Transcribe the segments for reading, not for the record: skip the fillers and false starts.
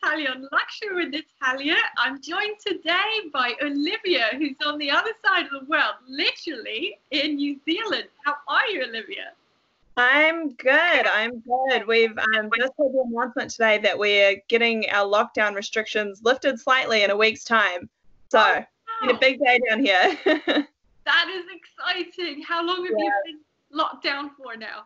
Natalia on Luxury with Natalia. I'm joined today by Olivia, who's on the other side of the world, literally in New Zealand. How are you, Olivia? I'm good. We've just had the announcement today that we're getting our lockdown restrictions lifted slightly in a week's time. So, it's a big day down here. That is exciting. How long have you been locked down for now?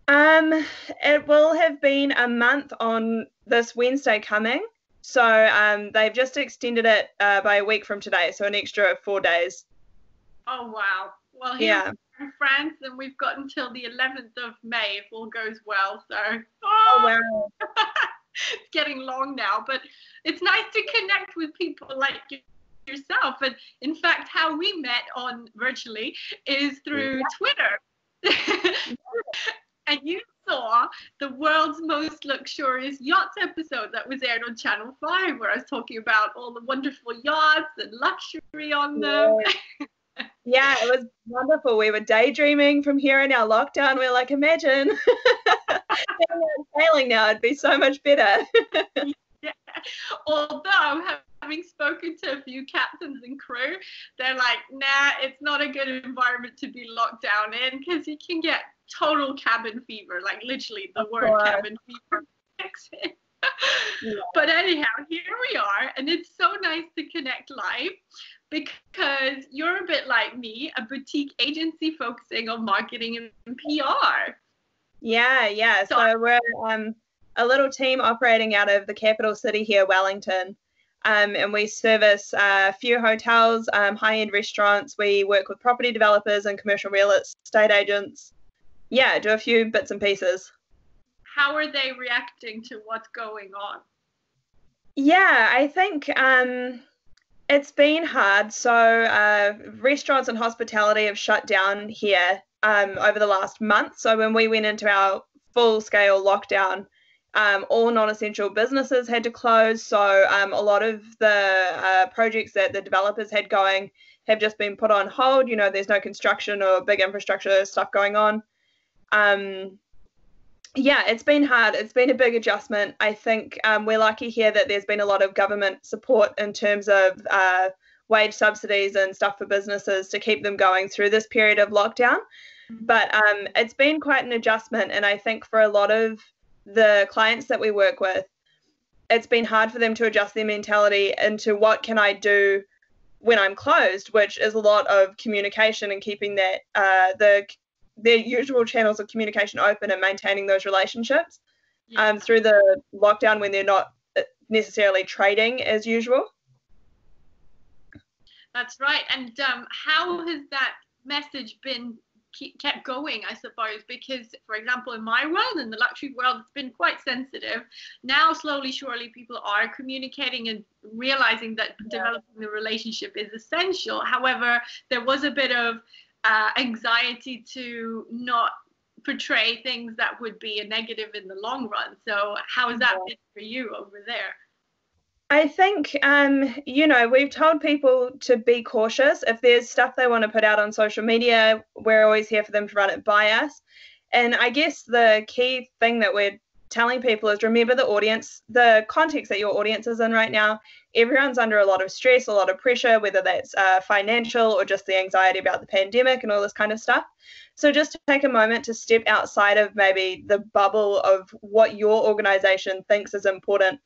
It will have been a month on this Wednesday coming. So, they've just extended it by a week from today, so an extra 4 days. Oh, wow. Well, here in France, and we've got until the 11th of May if all goes well. So, wow. It's getting long now, but it's nice to connect with people like yourself. And in fact, how we met on virtually is through Twitter. And you saw the world's most luxurious yachts episode that was aired on Channel 5, where I was talking about all the wonderful yachts and luxury on them. Yeah, it was wonderful. We were daydreaming from here in our lockdown. We were like, imagine sailing now. It'd be so much better. Yeah. Although, having spoken to a few captains and crew, they're like, nah, it's not a good environment to be locked down in because you can get total cabin fever, like literally the word cabin fever. But anyhow, here we are, and it's so nice to connect live because you're a bit like me, a boutique agency focusing on marketing and PR. Yeah. So we're a little team operating out of the capital city here, Wellington. And we service a few hotels, high-end restaurants. We work with property developers and commercial real estate agents. Yeah, do a few bits and pieces. How are they reacting to what's going on? Yeah, I think it's been hard. So restaurants and hospitality have shut down here over the last month. So when we went into our full-scale lockdown, all non-essential businesses had to close. So a lot of the projects that the developers had going have just been put on hold. You know, there's no construction or big infrastructure stuff going on. Yeah, it's been hard. It's been a big adjustment. I think we're lucky here that there's been a lot of government support in terms of wage subsidies and stuff for businesses to keep them going through this period of lockdown. But it's been quite an adjustment. And I think for a lot of the clients that we work with, it's been hard for them to adjust their mentality into what can I do when I'm closed, which is a lot of communication and keeping that their usual channels of communication open and maintaining those relationships through the lockdown when they're not necessarily trading as usual. That's right. And how has that message been kept going, I suppose? Because, for example, in my world, in the luxury world, it's been quite sensitive. Now, slowly, surely, people are communicating and realizing that developing the relationship is essential. However, there was a bit of anxiety to not portray things that would be a negative in the long run. So how has that been for you over there? I think, we've told people to be cautious. If there's stuff they want to put out on social media, we're always here for them to run it by us. And I guess the key thing that we're telling people is remember the audience, the context that your audience is in right now. Everyone's under a lot of stress, a lot of pressure, whether that's financial or just the anxiety about the pandemic and all this kind of stuff. So just to take a moment to step outside of maybe the bubble of what your organization thinks is important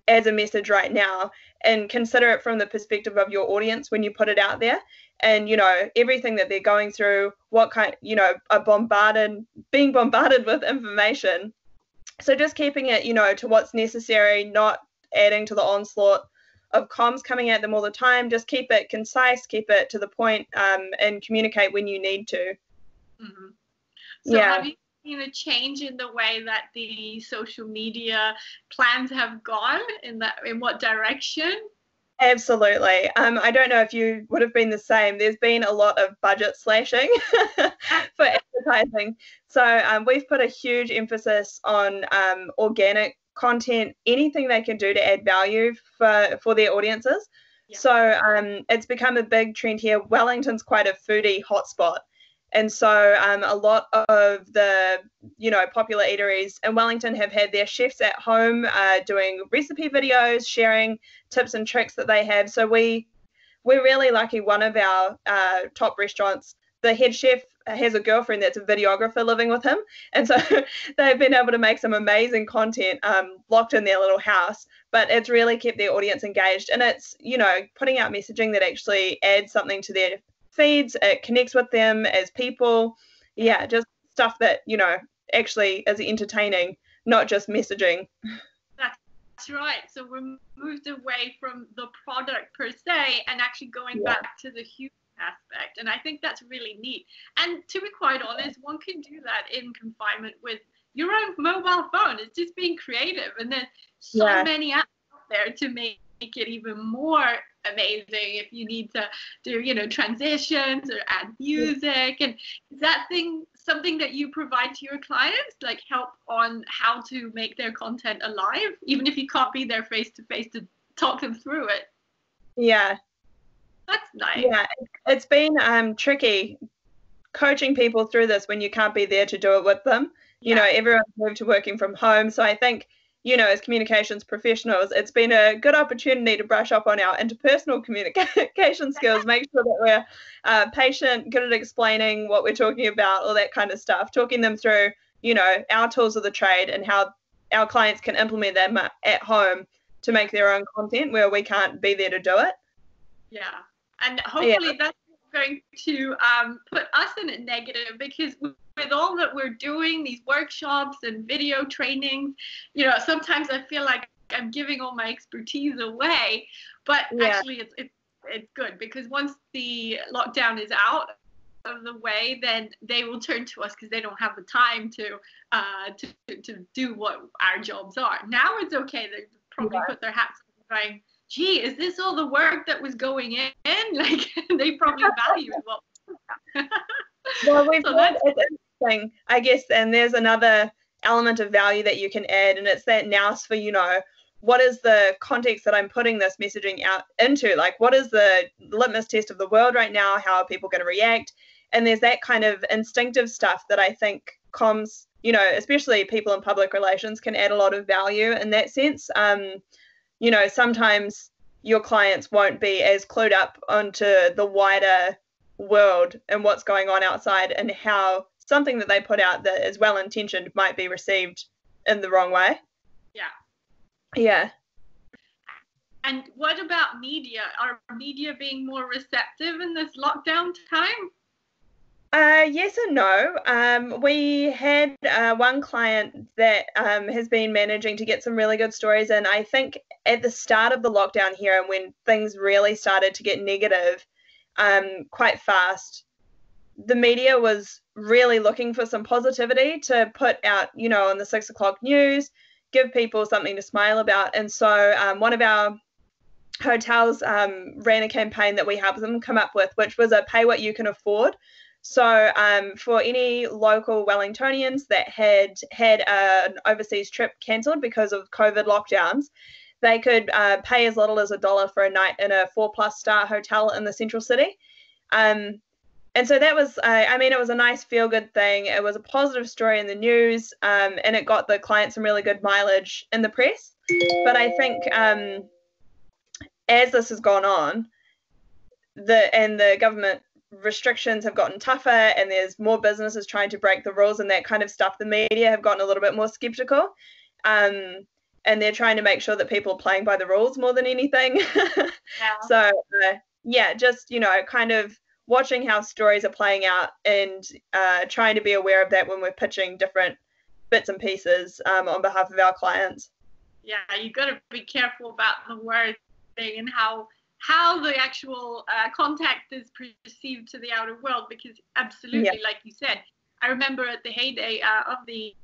as a message right now and consider it from the perspective of your audience when you put it out there. And, everything that they're going through, what kind, are being bombarded with information. So just keeping it, to what's necessary, not adding to the onslaught of comms coming at them all the time. Just keep it concise, keep it to the point, and communicate when you need to. Mm-hmm. So have you seen a change in the way that the social media plans have gone in what direction? Absolutely. I don't know if you would have been the same. There's been a lot of budget slashing for advertising. So we've put a huge emphasis on organic content, anything they can do to add value for their audiences. Yeah. So it's become a big trend here. Wellington's quite a foodie hotspot. And so a lot of the, popular eateries in Wellington have had their chefs at home doing recipe videos, sharing tips and tricks that they have. So we're really lucky. One of our top restaurants, the head chef has a girlfriend that's a videographer living with him. And so they've been able to make some amazing content locked in their little house, but it's really kept their audience engaged. And it's, putting out messaging that actually adds something to their feeds. It connects with them as people. Yeah, just stuff that, actually is entertaining, not just messaging. That's right. So we're moved away from the product per se and actually going back to the human aspect. And I think that's really neat. And to be quite honest, one can do that in confinement with your own mobile phone. It's just being creative. And there's so many apps out there to make it even more amazing if you need to do, transitions or add music. And is that something that you provide to your clients, like help on how to make their content alive, even if you can't be there face to face to talk them through it? Yeah. That's nice. Yeah, it's been tricky coaching people through this when you can't be there to do it with them. Everyone's moved to working from home. So I think, as communications professionals, it's been a good opportunity to brush up on our interpersonal communication skills, make sure that we're patient, good at explaining what we're talking about, all that kind of stuff, talking them through, our tools of the trade and how our clients can implement them at home to make their own content where we can't be there to do it. Yeah. And hopefully that's going to put us in a negative, because with all that we're doing, these workshops and video trainings, sometimes I feel like I'm giving all my expertise away, but actually it's good, because once the lockdown is out of the way, then they will turn to us because they don't have the time to do what our jobs are. Now it's okay. They probably put their hats on going, gee, is this all the work that was going in? Like, they probably value it. Well, it's interesting, I guess, and there's another element of value that you can add, and it's that nous for, what is the context that I'm putting this messaging out into? Like, what is the litmus test of the world right now? How are people going to react? And there's that kind of instinctive stuff that I think comms, especially people in public relations, can add a lot of value in that sense. Sometimes your clients won't be as clued up onto the wider world and what's going on outside, and how something that they put out that is well-intentioned might be received in the wrong way. Yeah. And what about media? Are media being more receptive in this lockdown time? Yes and no. We had one client that has been managing to get some really good stories, and I think at the start of the lockdown here, and when things really started to get negative quite fast, the media was really looking for some positivity to put out, on the 6 o'clock news, give people something to smile about. And so one of our hotels ran a campaign that we helped them come up with, which was a pay what you can afford. So for any local Wellingtonians that had an overseas trip cancelled because of COVID lockdowns, they could pay as little as $1 for a night in a 4+ star hotel in the central city. And so that was, it was a nice feel-good thing. It was a positive story in the news, and it got the client some really good mileage in the press. But I think as this has gone on, the government restrictions have gotten tougher, and there's more businesses trying to break the rules and that kind of stuff, the media have gotten a little bit more skeptical, and they're trying to make sure that people are playing by the rules more than anything. So just kind of watching how stories are playing out, and trying to be aware of that when we're pitching different bits and pieces on behalf of our clients. Yeah, you got to be careful about the wording and how the actual contact is perceived to the outer world, because absolutely, like you said, I remember at the heyday of the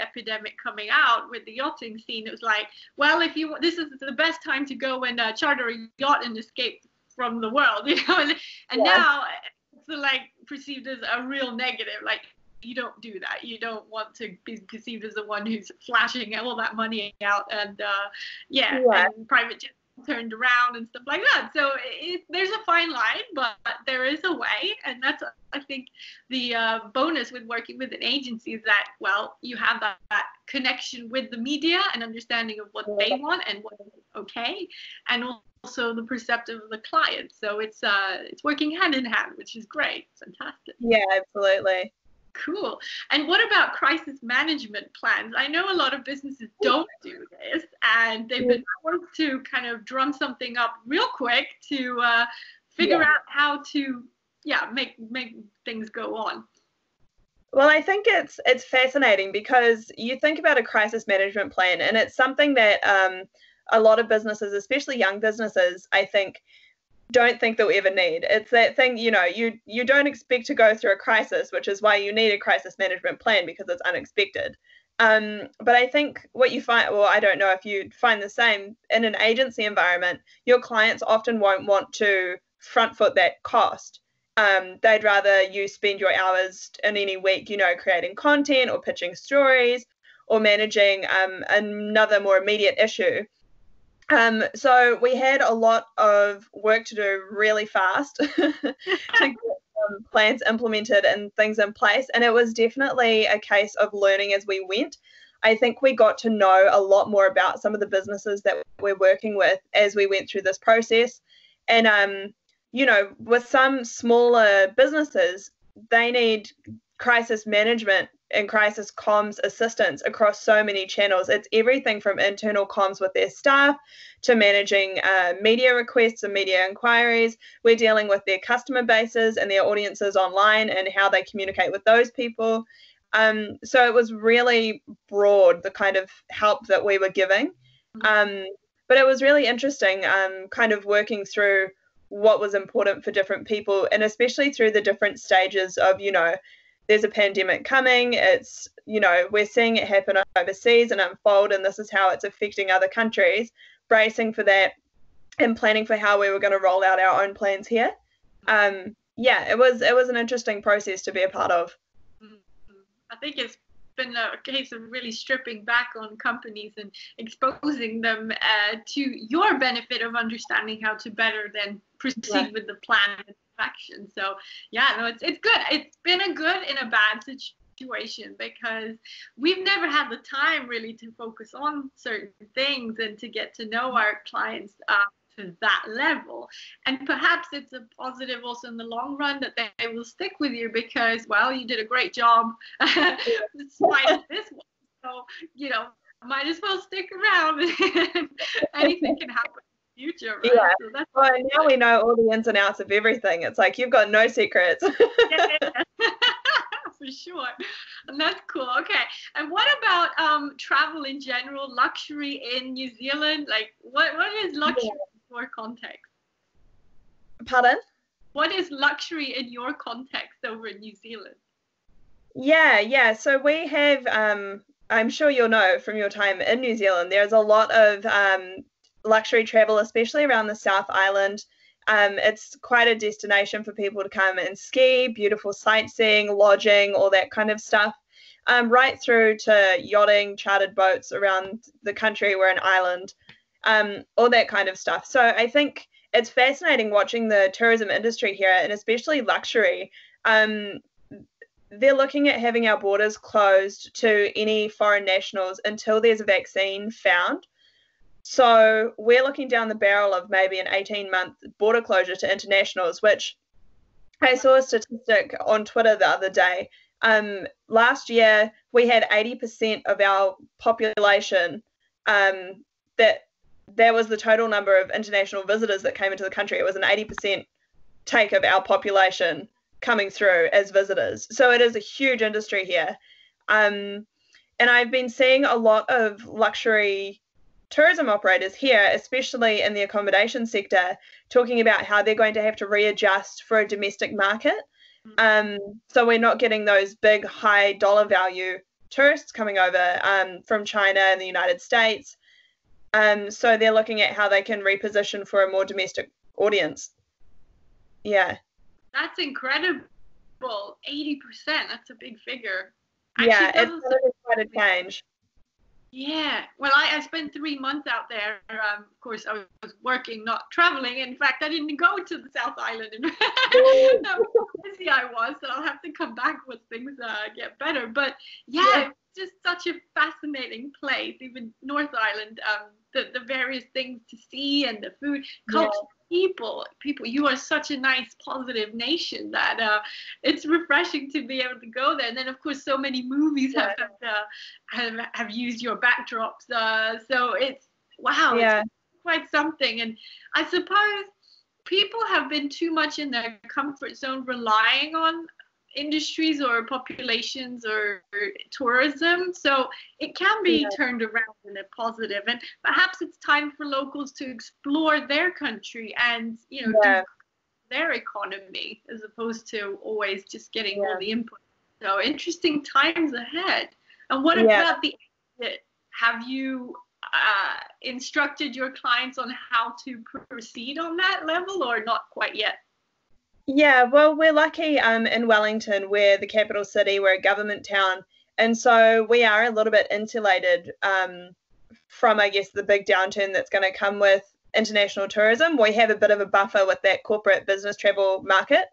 epidemic coming out with the yachting scene, it was like, well, this is the best time to go and charter a yacht and escape from the world, and now it's like perceived as a real negative. Like, you don't do that. You don't want to be perceived as the one who's flashing all that money out and and private jets turned around and stuff like that. So there's a fine line, but there is a way. And that's, I think, the bonus with working with an agency is that, well, you have that connection with the media and understanding of what they want and what is okay, and also the perceptive of the client. So it's working hand in hand, which is great. Fantastic. Yeah, absolutely. Cool. And what about crisis management plans? I know a lot of businesses don't do this, and they've been forced to kind of drum something up real quick to figure out how to make things go on. Well, I think it's fascinating because you think about a crisis management plan, and it's something that a lot of businesses, especially young businesses, I think, don't think they'll ever need. It's that thing, you don't expect to go through a crisis, which is why you need a crisis management plan, because it's unexpected. But I think what you find, well, I don't know if you find the same, in an agency environment, your clients often won't want to front foot that cost. They'd rather you spend your hours in any week, creating content or pitching stories or managing another more immediate issue. So we had a lot of work to do really fast to get plans implemented and things in place. And it was definitely a case of learning as we went. I think we got to know a lot more about some of the businesses that we're working with as we went through this process. And, with some smaller businesses, they need crisis management and crisis comms assistance across so many channels. It's everything from internal comms with their staff to managing media requests and media inquiries. We're dealing with their customer bases and their audiences online and how they communicate with those people. So it was really broad, the kind of help that we were giving. But it was really interesting kind of working through what was important for different people, and especially through the different stages of, there's a pandemic coming, it's, we're seeing it happen overseas and unfold, and this is how it's affecting other countries, bracing for that and planning for how we were going to roll out our own plans here. It was an interesting process to be a part of. I think it's been a case of really stripping back on companies and exposing them to your benefit of understanding how to better then proceed with the plan of action. So it's good. It's been a good and a bad situation because we've never had the time really to focus on certain things and to get to know our clients to that level. And perhaps it's a positive also in the long run that they will stick with you because, well, you did a great job despite this one. So, might as well stick around. Anything can happen in the future, right? Yeah. So that's now we know all the ins and outs of everything. It's like you've got no secrets. For sure. And that's cool. Okay. And what about travel in general, luxury in New Zealand? Like what is luxury in your context? Pardon? What is luxury in your context over in New Zealand? Yeah. So we have, I'm sure you'll know from your time in New Zealand, there's a lot of luxury travel, especially around the South Island. It's quite a destination for people to come and ski, beautiful sightseeing, lodging, all that kind of stuff, right through to yachting, chartered boats around the country. We're an island, all that kind of stuff. So I think it's fascinating watching the tourism industry here, and especially luxury. They're looking at having our borders closed to any foreign nationals until there's a vaccine found. So we're looking down the barrel of maybe an 18-month border closure to internationals, which I saw a statistic on Twitter the other day. Last year, we had 80% of our population, that was the total number of international visitors that came into the country. It was an 80% take of our population coming through as visitors. So it is a huge industry here. And I've been seeing a lot of luxury tourism operators here, especially in the accommodation sector, talking about how they're going to have to readjust for a domestic market. So we're not getting those big high dollar value tourists coming over from China and the United States. So they're looking at how they can reposition for a more domestic audience. Yeah. That's incredible. 80%. That's a big figure. Actually, it's quite a change. Yeah, well, I spent 3 months out there. Of course, I was working, not traveling. In fact, I didn't go to the South Island. And how busy I was, so I'll have to come back once things get better. But yeah, it's just such a fascinating place. Even North Island, the various things to see and the food, culture, people. You are such a nice, positive nation that it's refreshing to be able to go there. And then, of course, so many movies have used your backdrops. So it's wow, it's quite something. And I suppose people have been too much in their comfort zone, relying on industries or populations or tourism, so it can be turned around in a positive, and perhaps it's time for locals to explore their country and do their economy as opposed to always just getting all the input. So interesting times ahead. And what about the exit? Have you instructed your clients on how to proceed on that level, or not quite yet? Yeah, well, we're lucky in Wellington. We're the capital city, we're a government town, and so we are a little bit insulated from, I guess, the big downturn that's going to come with international tourism. We have a bit of a buffer with that corporate business travel market.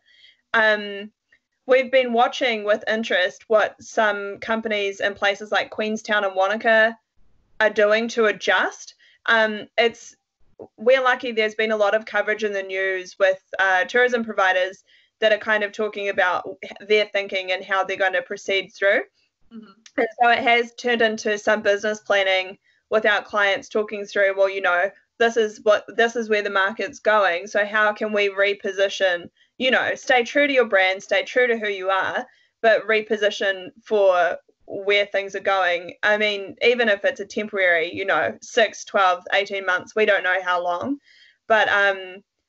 We've been watching with interest what some companies in places like Queenstown and Wanaka are doing to adjust. We're lucky there's been a lot of coverage in the news with tourism providers that are kind of talking about their thinking and how they're going to proceed through. Mm-hmm. And so it has turned into some business planning with our clients talking through, well, this is where the market's going. So how can we reposition, stay true to your brand, stay true to who you are, but reposition for where things are going. I mean, even if it's a temporary, 6, 12, 18 months, we don't know how long. But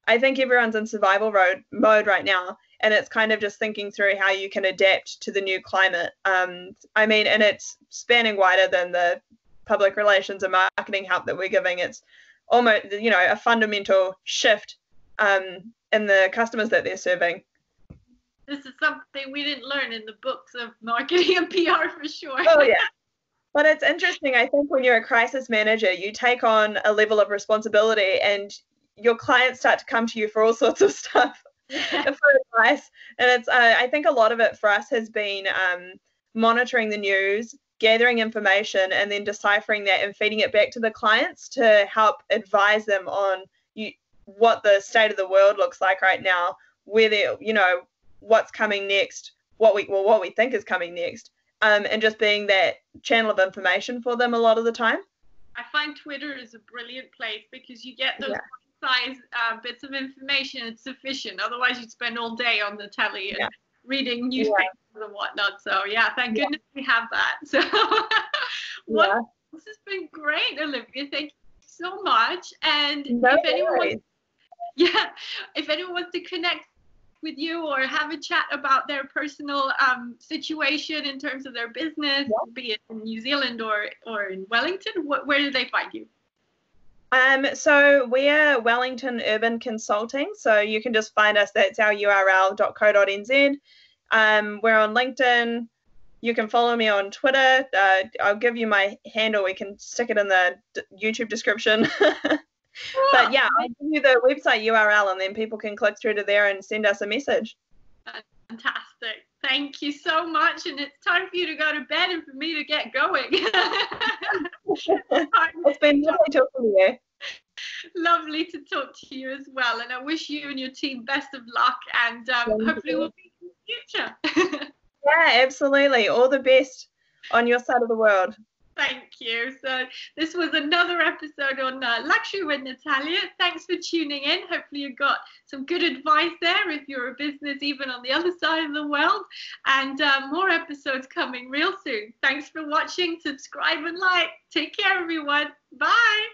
I think everyone's in survival mode right now. And it's kind of just thinking through how you can adapt to the new climate. And it's spanning wider than the public relations and marketing help that we're giving. It's almost, a fundamental shift in the customers that they're serving. This is something we didn't learn in the books of marketing and PR for sure. Oh, yeah. But it's interesting. I think when you're a crisis manager, you take on a level of responsibility and your clients start to come to you for all sorts of stuff, for advice. And it's, I think a lot of it for us has been monitoring the news, gathering information, and then deciphering that and feeding it back to the clients to help advise them on what the state of the world looks like right now, whether, what's coming next, what we think is coming next, and just being that channel of information for them a lot of the time. I find Twitter is a brilliant place because you get those size bits of information. It's sufficient. Otherwise, you'd spend all day on the telly and reading newspapers and whatnot. So thank goodness we have that. So this has been great, Olivia. Thank you so much. And if anyone wants to connect with you or have a chat about their personal situation in terms of their business, be it in New Zealand or in Wellington, where do they find you? So we're Wellington Urban Consulting, so you can just find us. That's our url.co.nz. We're on LinkedIn. You can follow me on Twitter. I'll give you my handle. We can stick it in the YouTube description. But I'll give you the website URL and then people can click through to there and send us a message. Fantastic. Thank you so much. And it's time for you to go to bed and for me to get going. It's been lovely talking to you. Lovely to talk to you as well. And I wish you and your team best of luck, and hopefully we'll be in the future. Yeah, absolutely. All the best on your side of the world. Thank you. So this was another episode on Luxury with Natalia. Thanks for tuning in. Hopefully you got some good advice there if you're a business even on the other side of the world. And more episodes coming real soon. Thanks for watching. Subscribe and like. Take care, everyone. Bye.